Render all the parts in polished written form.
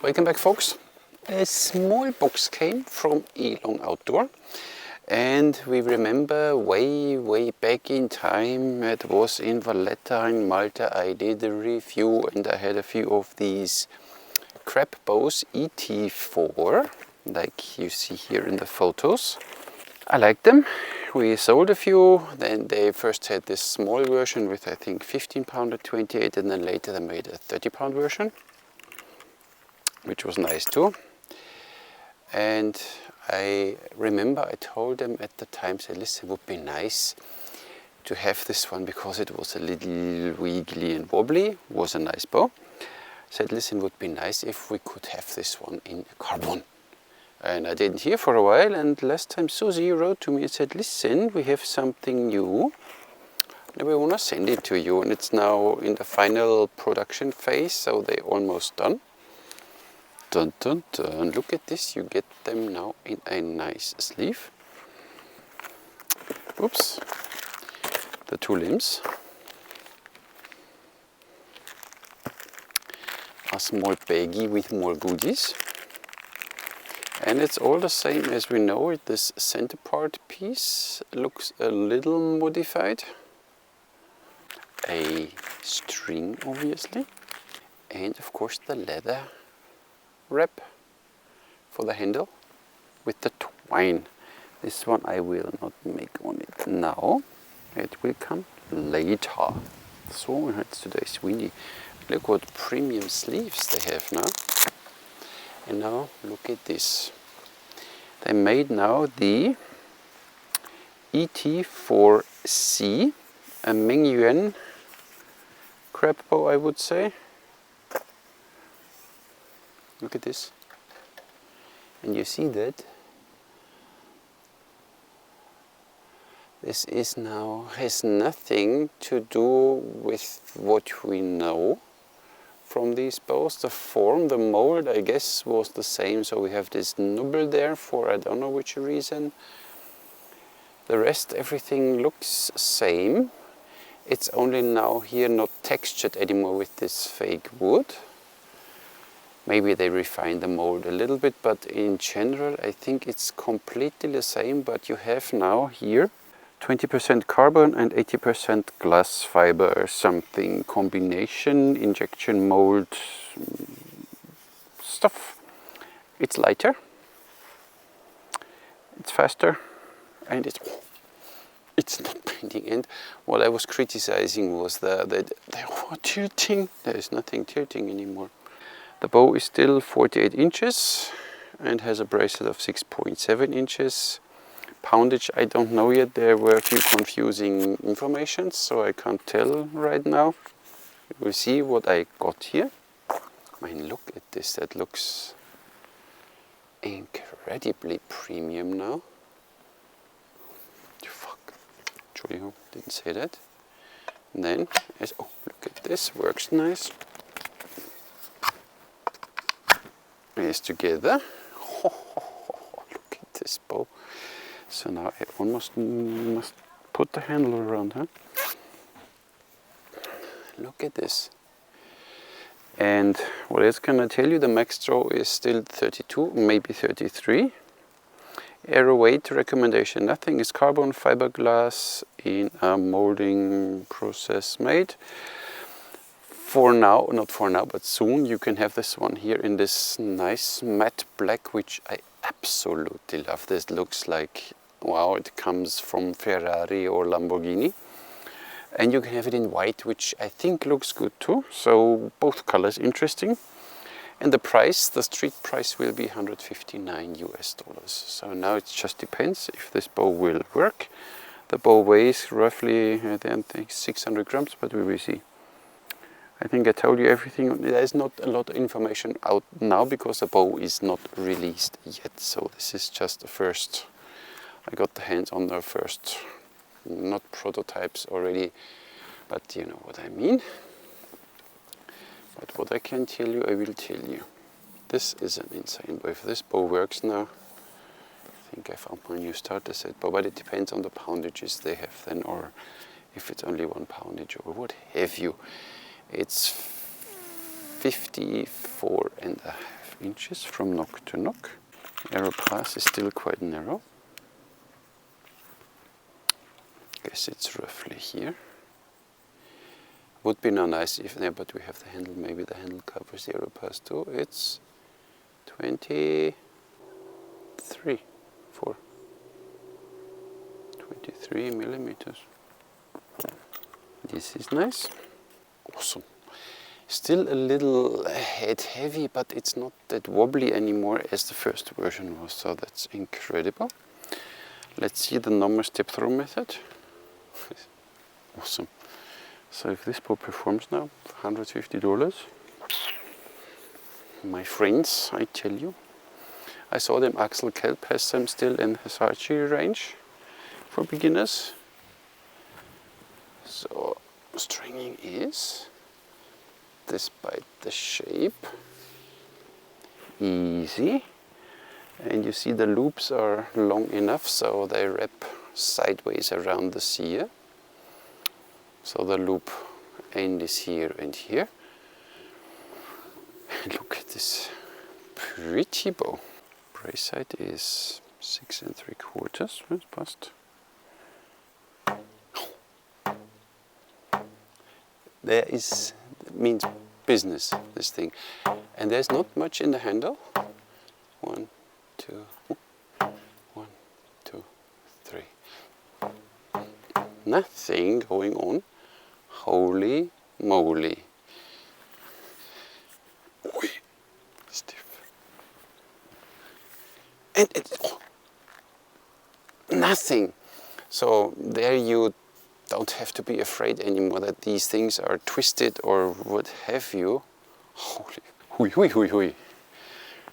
Welcome back, folks. A small box came from Elong Outdoor, and we remember way back in time, it was in Valletta in Malta, I did a review and I had a few of these crab bows ET-4, like you see here in the photos. I liked them. We sold a few. Then they first had this small version with I think 15 pound at 28, and then later they made a 30 pound version, which was nice too. And I remember I told them at the time, said, listen, it would be nice to have this one because it was a little wiggly and wobbly, was a nice bow. Said, listen, it would be nice if we could have this one in carbon. And I didn't hear for a while, and last time Suzy wrote to me and said, listen, we have something new and we want to send it to you, and it's now in the final production phase, so they're almost done. Dun dun dun, look at this, you get them now in a nice sleeve. Oops, the two limbs. A small baggie with more goodies. And it's all the same as we know it. This center part piece looks a little modified. A string, obviously. And of course the leather wrap for the handle with the twine. This one I will not make on it now. It will come later. So it's today's windy. Look what premium sleeves they have now. And now look at this. They made now the ET-4C, a Mengyuan crab bow, I would say. Look at this. And you see that this is now has nothing to do with what we know from these bows. The form, the mold, I guess was the same. So we have this nubble there for I don't know which reason. The rest, everything looks same. It's only now here not textured anymore with this fake wood. Maybe they refined the mold a little bit, but in general I think it's completely the same. But you have now here 20% carbon and 80% glass fiber, something combination, injection mold stuff. It's lighter, it's faster, and it's not bending. And what I was criticizing was that they were tilting. There is nothing tilting anymore. The bow is still 48 inches and has a bracelet of 6.7 inches. Poundage, I don't know yet. There were a few confusing information, so I can't tell right now. We'll see what I got here. I mean, look at this. That looks incredibly premium now. Fuck. Entschuldigung, didn't say that. And then, oh, look at this. Works nice. It's together. Look at this bow. So now I almost must put the handle around, huh? Look at this. And what else can I tell you? The max draw is still 32, maybe 33. Arrow weight recommendation, nothing, is carbon fiberglass in a molding process made. For now, not for now, but soon you can have this one here in this nice matte black, which I absolutely love. This looks like, wow, it comes from Ferrari or Lamborghini. And you can have it in white, which I think looks good too. So both colors interesting. And the price, the street price will be $159 US. So now it just depends if this bow will work. The bow weighs roughly, I think 600 grams, but we will see. I think I told you everything. There's not a lot of information out now because the bow is not released yet. So this is just the first. I got the hands on the first, not prototypes already, but you know what I mean. But what I can tell you, I will tell you. This is an insane bow. If this bow works now, I think I found my new starter set. But it depends on the poundages they have then, or if it's only one poundage or what have you. It's 54.5 inches from nock to nock. Arrow pass is still quite narrow. Guess it's roughly here. Would be now nice if there, but we have the handle. Maybe the handle covers the arrow pass too. It's 23 millimeters. This is nice. Awesome. Still a little head heavy, but it's not that wobbly anymore as the first version was, so that's incredible. Let's see the number step through method. Awesome. So if this bow performs now, $150. My friends, I tell you. I saw them, Axel Kelp has them still in his archery range for beginners. So stringing is, despite the shape, easy. And you see the loops are long enough so they wrap sideways around the sear. So the loop end is here and here. And look at this pretty bow. Brace height is 6 3/4. It's passed. There is, means business, this thing. And there's not much in the handle. 1, 2, 1, 2, 3. Nothing going on. Holy moly. Oi, stiff. And nothing. So there you don't have to be afraid anymore that these things are twisted or what have you. Holy, hui, hui, hui, hui.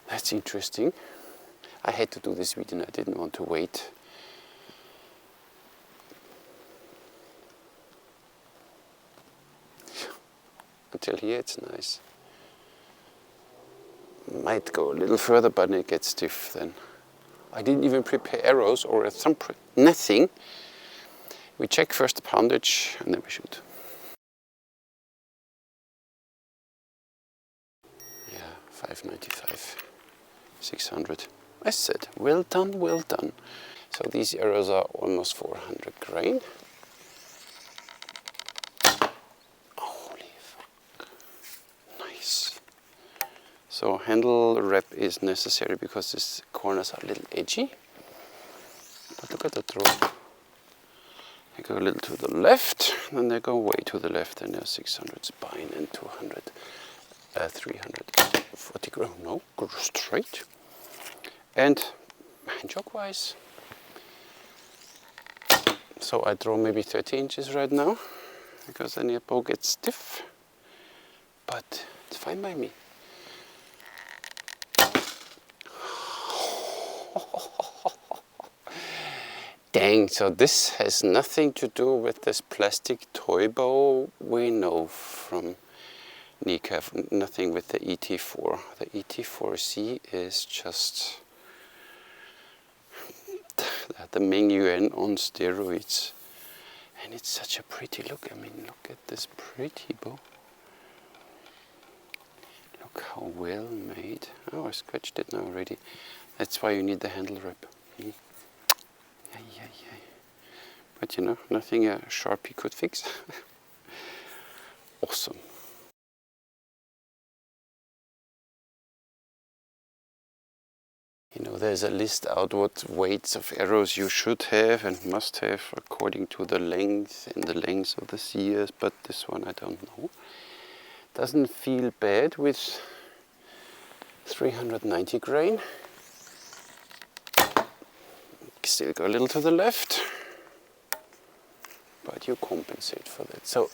That's interesting. I had to do this video and I didn't want to wait. Until here it's nice. Might go a little further, but it gets stiff then. I didn't even prepare arrows or a thumbprint, nothing. We check first the poundage and then we shoot. Yeah, 595, 600. I said, well done, well done. So these arrows are almost 400 grain. Holy fuck. Nice. So handle wrap is necessary because these corners are a little edgy. But look at the draw. They go a little to the left, then they go way to the left, and there's 600 spine and 340 grain. No, go straight. And hand jog wise. So I draw maybe 30 inches right now, because then your bow gets stiff. But it's fine by me. Dang, so this has nothing to do with this plastic toy bow we know from Nika, nothing with the ET-4. The ET-4C is just the Mengyuan on steroids. And it's such a pretty look. I mean, look at this pretty bow. Look how well made. Oh, I scratched it now already. That's why you need the handle wrap. Yeah. But you know, nothing a Sharpie could fix. Awesome. You know, there's a list out what weights of arrows you should have and must have according to the length and the length of the sears, but this one I don't know. Doesn't feel bad with 390 grain. Still go a little to the left, but you compensate for that. So,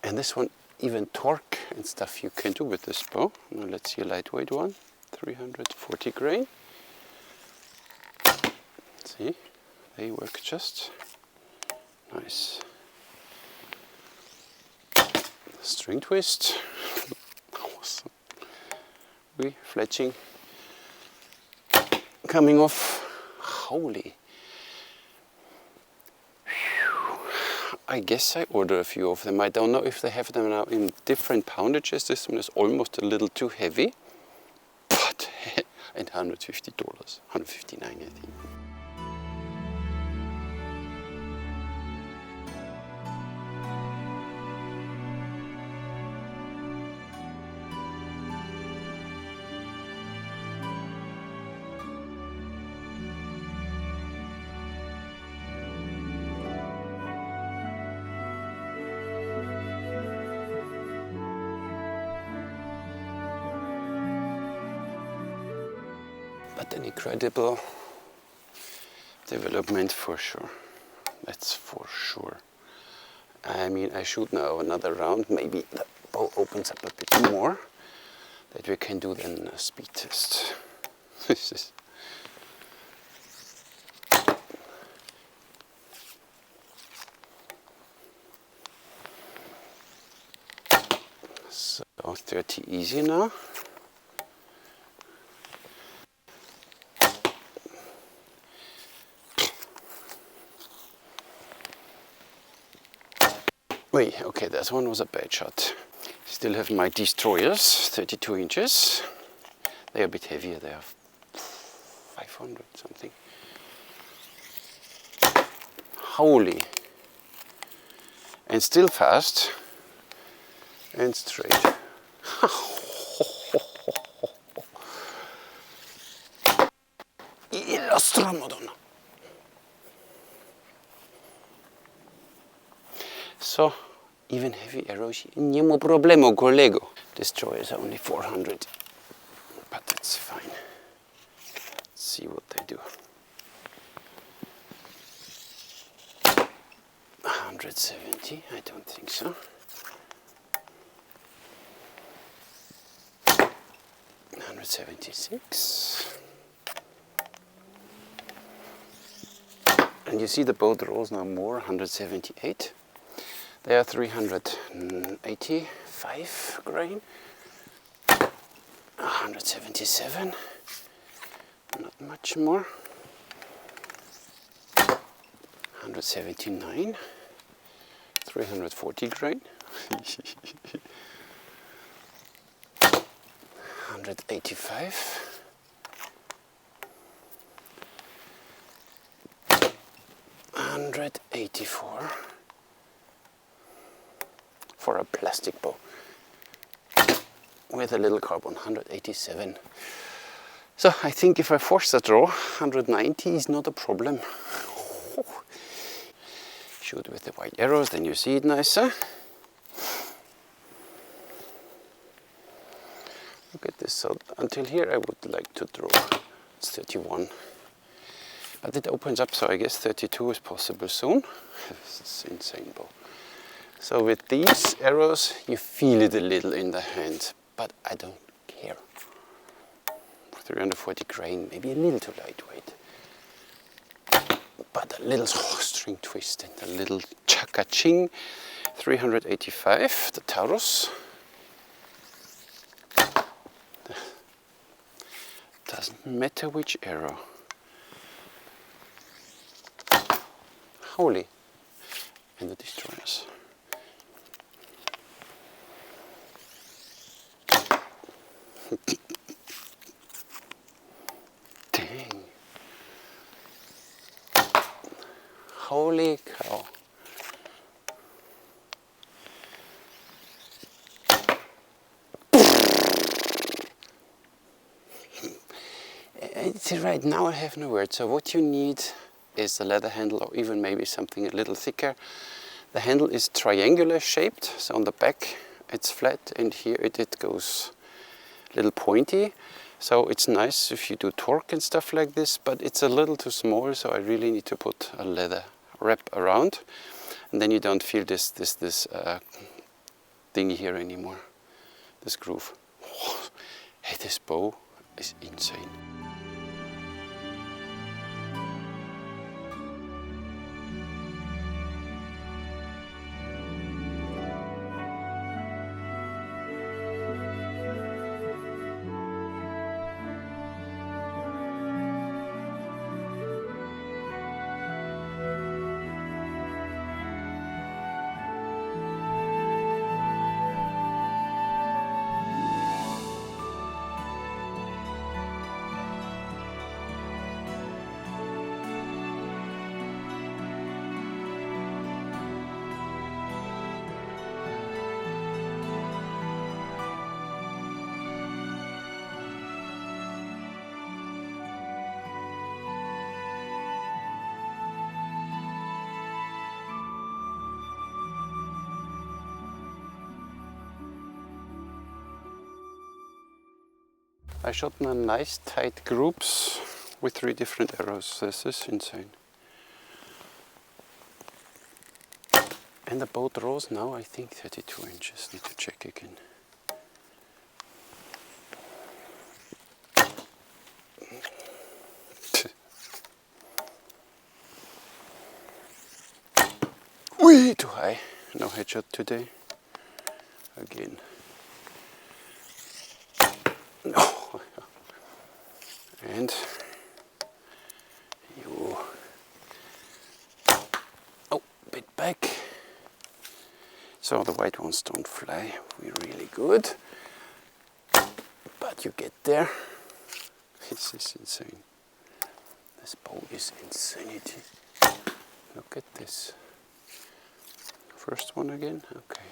and this one, even torque and stuff you can do with this bow. Now let's see a lightweight one, 340 grain. See, they work just nice. String twist, awesome. Fletching, coming off. Holy. I guess I order a few of them. I don't know if they have them now in different poundages. This one is almost a little too heavy. and $150, $159 I think. But an incredible development for sure. That's for sure. I mean, I shoot now another round. Maybe the bow opens up a bit more, that we can do then a speed test. This is so 30 easy now. Wait, okay, that one was a bad shot. Still have my destroyers, 32 inches. They are a bit heavier, they are 500 something. Holy. And still fast and straight. Illustra Madonna. So, even heavy arrows, nie ma problemu, kolego. Destroyers are only 400, but that's fine. Let's see what they do. 170, I don't think so. 176. And you see the bow draws now more, 178. They are 385 grain. 177. Not much more. 179. 340 grain. 185. 184 for a plastic bow with a little carbon. 187. So I think if I force the draw, 190 is not a problem. Shoot with the white arrows, then you see it nicer. Look at this. So until here I would like to draw. It's 31. But it opens up, so I guess 32 is possible soon. This is insane bow. So with these arrows, you feel it a little in the hand, but I don't care. 340 grain, maybe a little too lightweight. But a little string twist and a little chaka-ching. 385, the Taurus. Doesn't matter which arrow. Holy. And the destroyers. Dang. Holy cow. It's right now I have no words. So what you need is a leather handle, or even maybe something a little thicker. The handle is triangular shaped, so on the back it's flat, and here it goes a little pointy. So it's nice if you do torque and stuff like this, but it's a little too small, so I really need to put a leather wrap around, and then you don't feel this thing here anymore, this groove. Hey, this bow is insane. I shot in nice tight groups with 3 different arrows. This is insane. And the bow draws now, I think, 32 inches. Need to check again. Way too high. No headshot today. Again. No. And you. Oh, bit back. So the white ones don't fly. We're really good. But you get there. This is insane. This bow is insanity. Look at this. First one again? Okay.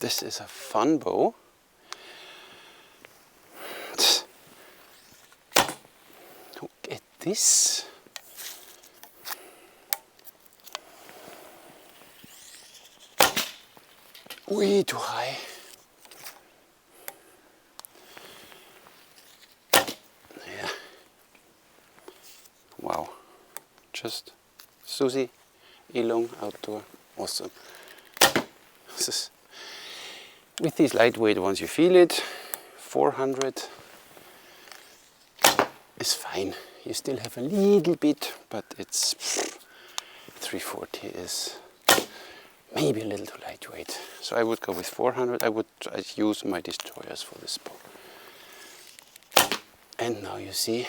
This is a fun bow. Look at this. Way too high. Yeah. Wow. Just Suzy, Elong Outdoor. Awesome. This is, with these lightweight ones, you feel it. 400 is fine. You still have a little bit, but it's 340 is maybe a little too lightweight. So I would go with 400. I would use my destroyers for this bow. And now you see,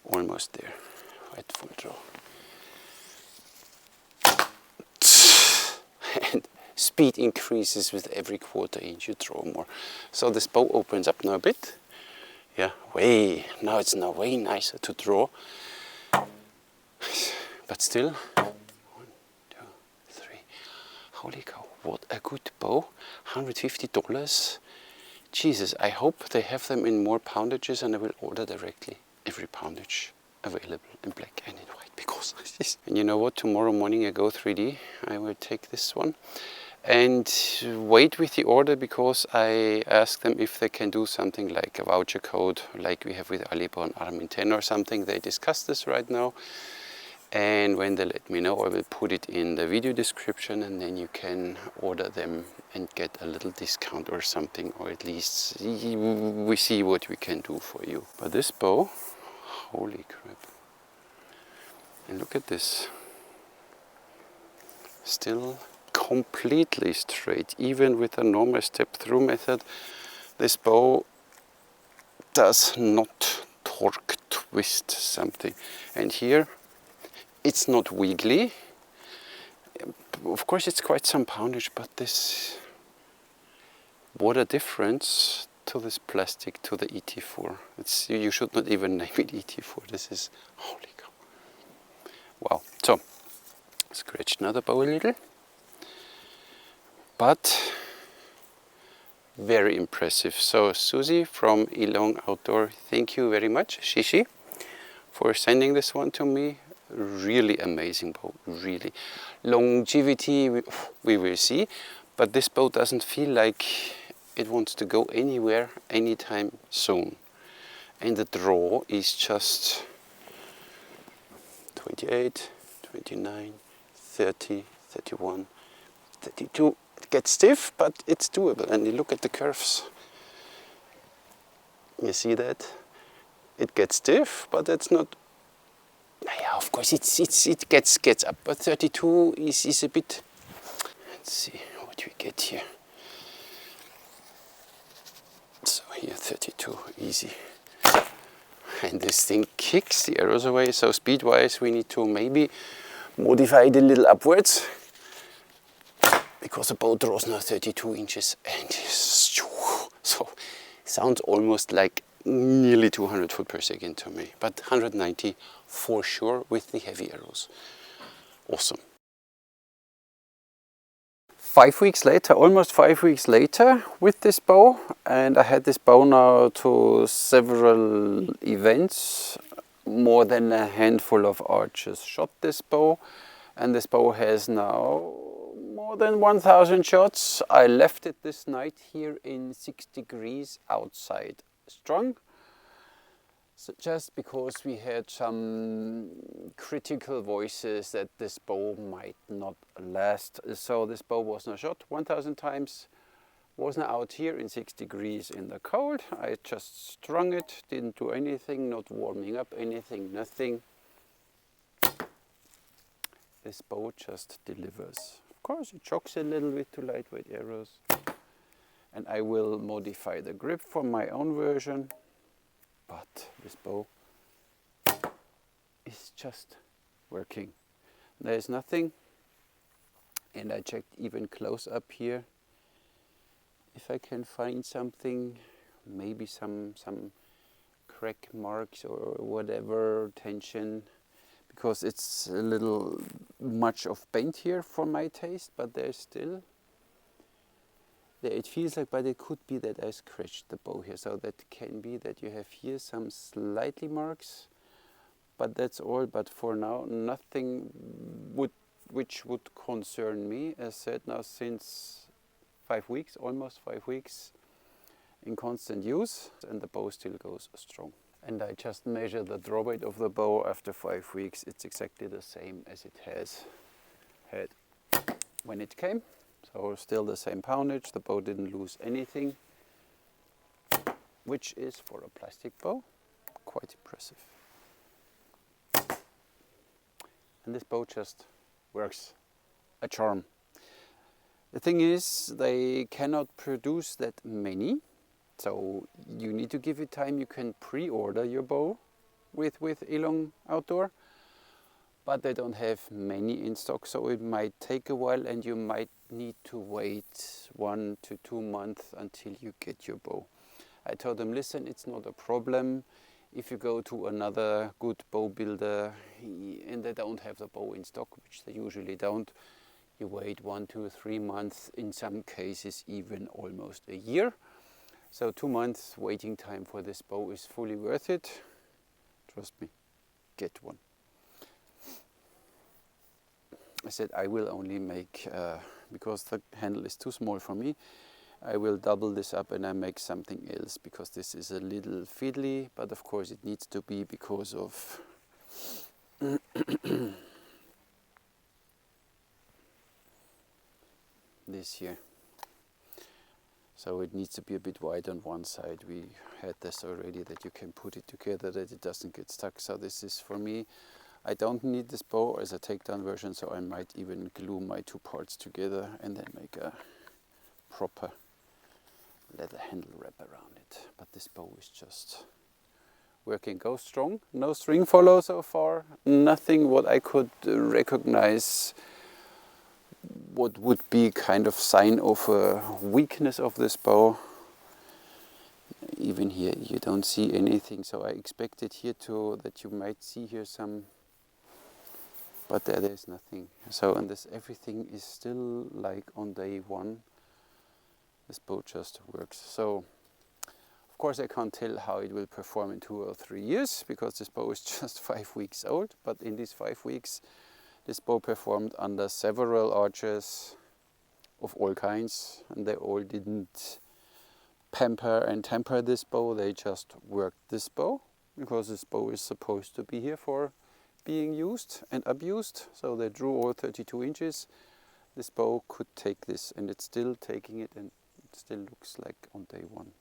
almost there, right full draw. And speed increases with every quarter inch you draw more. So this bow opens up now a bit. Yeah, now it's now way nicer to draw. But still, 1, 2, 3. Holy cow, what a good bow. $150. Jesus, I hope they have them in more poundages and I will order directly every poundage available in black and in white, because and you know what, tomorrow morning I go 3D. I will take this one and wait with the order, because I asked them if they can do something like a voucher code like we have with Alibaba and Armin 10 or something. They discuss this right now, and when they let me know, I will put it in the video description, and then you can order them and get a little discount or something, or at least we see what we can do for you. But this bow, holy crap. And look at this. Still completely straight, even with a normal step through method. This bow does not torque twist something. And here it's not wiggly. Of course it's quite some poundage, but this, what a difference to this plastic, to the ET-4. It's, you should not even name it ET-4. This is, holy cow. Wow. So, scratch another bow a little. But very impressive. So Suzy from Elong Outdoor, thank you very much, Shishi, for sending this one to me. Really amazing bow, really. Longevity, we will see, but this bow doesn't feel like it wants to go anywhere anytime soon. And the draw is just 28, 29, 30, 31, 32. It gets stiff, but it's doable. And you look at the curves. You see that? It gets stiff, but it's not. Yeah, of course, it gets up. But 32 is a bit. Let's see what we get here. So here 32, easy. And this thing kicks the arrows away. So speed-wise, we need to maybe modify it a little upwards, because the bow draws now 32 inches, and so sounds almost like nearly 200 foot per second to me, but 190 for sure with the heavy arrows. Awesome. 5 weeks later, almost 5 weeks later, with this bow, and I had this bow now to several events. More than a handful of archers shot this bow, And this bow has now more than 1000 shots. I left it this night here in 6 degrees outside strung. So just because we had some critical voices that this bow might not last. So this bow was not shot 1000 times. Was now out here in 6 degrees in the cold. I just strung it, didn't do anything, not warming up anything, nothing. This bow just delivers. Of course it shocks a little bit to lightweight arrows. And I will modify the grip for my own version. But this bow is just working. There's nothing. And I checked even close up here. If I can find something, maybe some crack marks or whatever, tension. Because it's a little much of paint here for my taste, but there's still, there it feels like, but it could be that I scratched the bow here, so that can be that you have here some slightly marks, but that's all. But for now, nothing which would concern me. As said, now since 5 weeks, almost 5 weeks in constant use, and the bow still goes strong. And I just measure the draw weight of the bow after 5 weeks. It's exactly the same as it has had when it came. So still the same poundage. The bow didn't lose anything, which is for a plastic bow quite impressive. And this bow just works a charm. The thing is, they cannot produce that many. So you need to give it time. You can pre-order your bow with Elong Outdoor, but they don't have many in stock, so it might take a while and you might need to wait 1 to 2 months until you get your bow. I told them, listen, it's not a problem. If you go to another good bow builder and they don't have the bow in stock, which they usually don't, you wait 1 to 3 months, in some cases even almost a year. So 2 months waiting time for this bow is fully worth it. Trust me, get one. I said I will only make, because the handle is too small for me, I will double this up and I make something else, because this is a little fiddly, but of course it needs to be because of this here. So it needs to be a bit wide on one side. We had this already, that you can put it together, that it doesn't get stuck. So this is for me. I don't need this bow as a takedown version, so I might even glue my 2 parts together and then make a proper leather handle wrap around it. But this bow is just working. Go strong. No string follow so far. Nothing what I could recognize what would be kind of sign of a weakness of this bow. Even here you don't see anything, so I expected here that you might see here some, but there's nothing. So, and this everything is still like on day 1. This bow just works. So of course I can't tell how it will perform in 2 or 3 years, because this bow is just 5 weeks old, but in these 5 weeks this bow performed under several archers of all kinds, and they all didn't pamper and temper this bow. They just worked this bow, because this bow is supposed to be here for being used and abused. So they drew all 32 inches. This bow could take this, and it's still taking it, and it still looks like on day 1.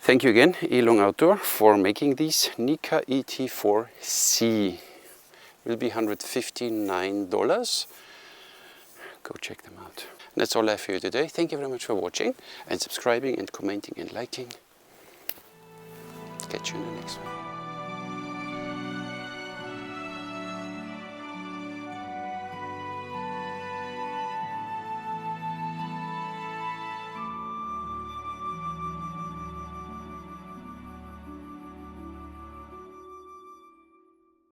Thank you again, Elong Outdoor, for making these Nika ET-4C. Will be $159. Go check them out. And that's all I have for you today. Thank you very much for watching and subscribing and commenting and liking. Catch you in the next one.